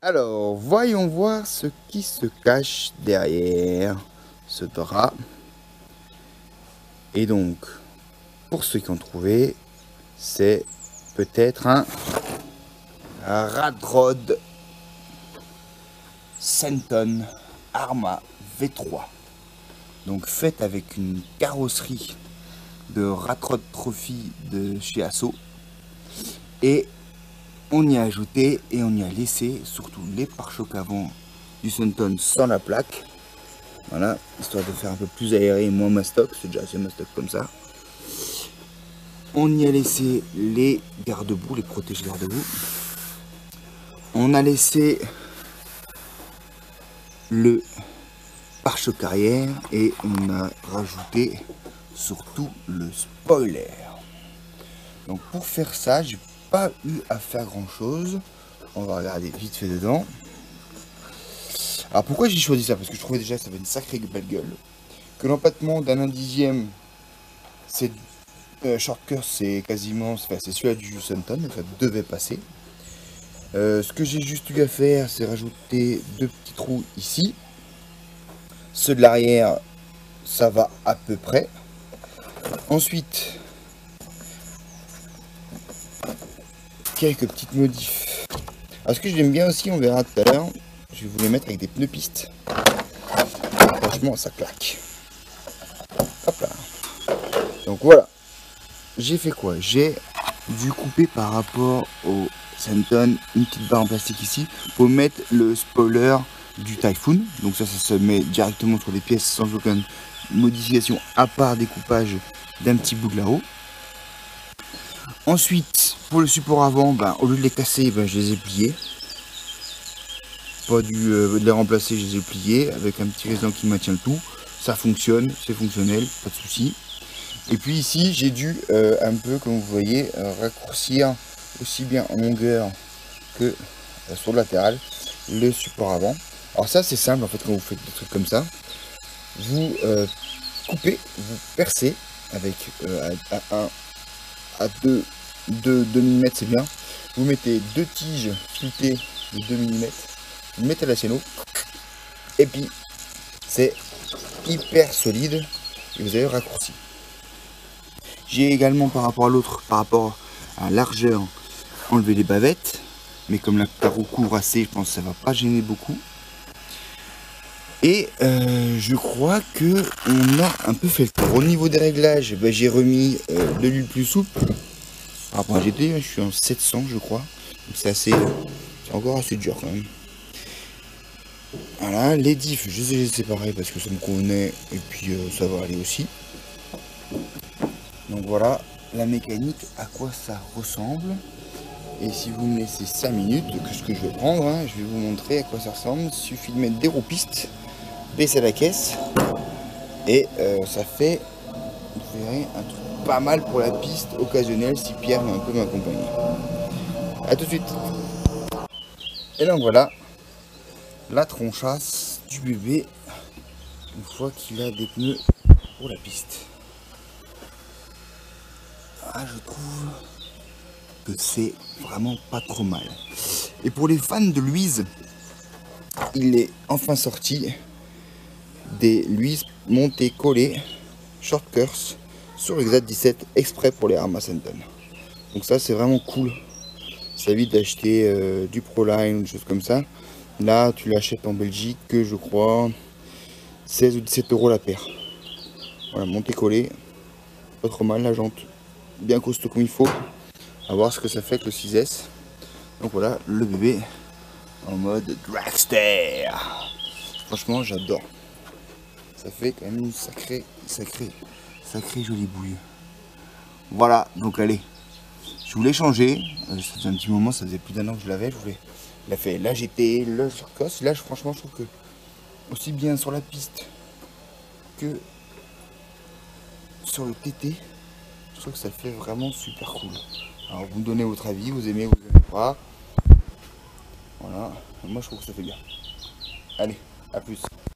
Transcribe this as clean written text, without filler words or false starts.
Alors, voyons voir ce qui se cache derrière ce drap. Et donc, pour ceux qui ont trouvé, c'est peut-être un Radrod Senton Arma V3. Donc, fait avec une carrosserie de Radrod Trophy de chez Asso. Et on y a ajouté et on y a laissé surtout les pare-chocs avant du Senton sans la plaque. Voilà, histoire de faire un peu plus aéré et moins mastoc, c'est déjà assez mastoc comme ça. On y a laissé les garde-boue, les protèges garde-boue. On a laissé le pare-choc arrière et on a rajouté surtout le spoiler. Donc pour faire ça, j'ai pas eu à faire grand chose. On va regarder vite fait dedans. Alors pourquoi j'ai choisi ça? Parce que je trouvais déjà que ça avait une sacrée belle gueule. Que l'empattement d'un 1/10, c'est short curse, c'est quasiment, c'est celui-là du Senton, donc ça devait passer. Ce que j'ai juste eu à faire, c'est rajouter deux petits trous ici. Ceux de l'arrière, ça va à peu près. Ensuite, quelques petites modifs. Alors ce que j'aime bien aussi, on verra tout à l'heure, je vais vous les mettre avec des pneus pistes. Franchement, ça claque. Hop là. Donc voilà. J'ai fait quoi? J'ai dû couper par rapport au Senton une petite barre en plastique ici pour mettre le spoiler du Typhoon. Donc ça se met directement sur les pièces sans aucune modification à part découpage d'un petit bout de là-haut. Ensuite, pour le support avant, au lieu de les casser, je les ai pliés. Pas dû de les remplacer, je les ai pliés avec un petit résident qui maintient le tout. Ça fonctionne, c'est fonctionnel, pas de souci. Et puis ici, j'ai dû un peu, comme vous voyez, raccourcir aussi bien en longueur que sur le latéral le support avant. Alors ça, c'est simple en fait quand vous faites des trucs comme ça. Vous coupez, vous percez avec à 2 mm, c'est bien. Vous mettez deux tiges sculptées de 2 mm, vous mettez la chaîneau, et puis c'est hyper solide et vous avez raccourci. J'ai également par rapport à l'autre, par rapport à la largeur, enlevé les bavettes, mais comme la carreau couvre assez, je pense que ça va pas gêner beaucoup. Et je crois que on a un peu fait le tour. Au niveau des réglages, j'ai remis de l'huile plus souple. Par rapport à GT, je suis en 700 je crois. Donc c'est assez, c'est encore assez dur quand même. Voilà, les diffs, je les ai séparés parce que ça me convenait et puis ça va aller aussi. Donc voilà la mécanique, à quoi ça ressemble. Et si vous me laissez 5 minutes, que ce que je vais prendre, je vais vous montrer à quoi ça ressemble. Il suffit de mettre des roues pistes, baisser la caisse et ça fait, vous verrez, un truc pas mal pour la piste occasionnelle si Pierre veut un peu m'accompagner. A tout de suite. Et donc voilà la tronchasse du bébé une fois qu'il a des pneus pour la piste. Ah, je trouve que c'est vraiment pas trop mal. Et pour les fans de Louise, il est enfin sorti des Louise montées collées short curse sur le Z17 exprès pour les Arma Senton. Donc ça c'est vraiment cool. Ça évite d'acheter du Proline ou des choses comme ça. Là tu l'achètes en Belgique que je crois 16 ou 17 € la paire. Voilà, montée collée, pas trop mal, la jante bien costaud comme il faut. À voir ce que ça fait avec le 6S. Donc voilà le bébé en mode dragster. Franchement j'adore. Ça fait quand même une sacrée jolie bouille. Voilà, donc allez, je voulais changer. Ça faisait un petit moment, ça faisait plus d'1 an que je l'avais. Je voulais la fait la GT, le surcross. Là, franchement, je trouve que aussi bien sur la piste que sur le TT, je trouve que ça fait vraiment super cool. Alors, vous me donnez votre avis, vous aimez, vous aimez pas. Voilà, moi je trouve que ça fait bien. Allez, à plus.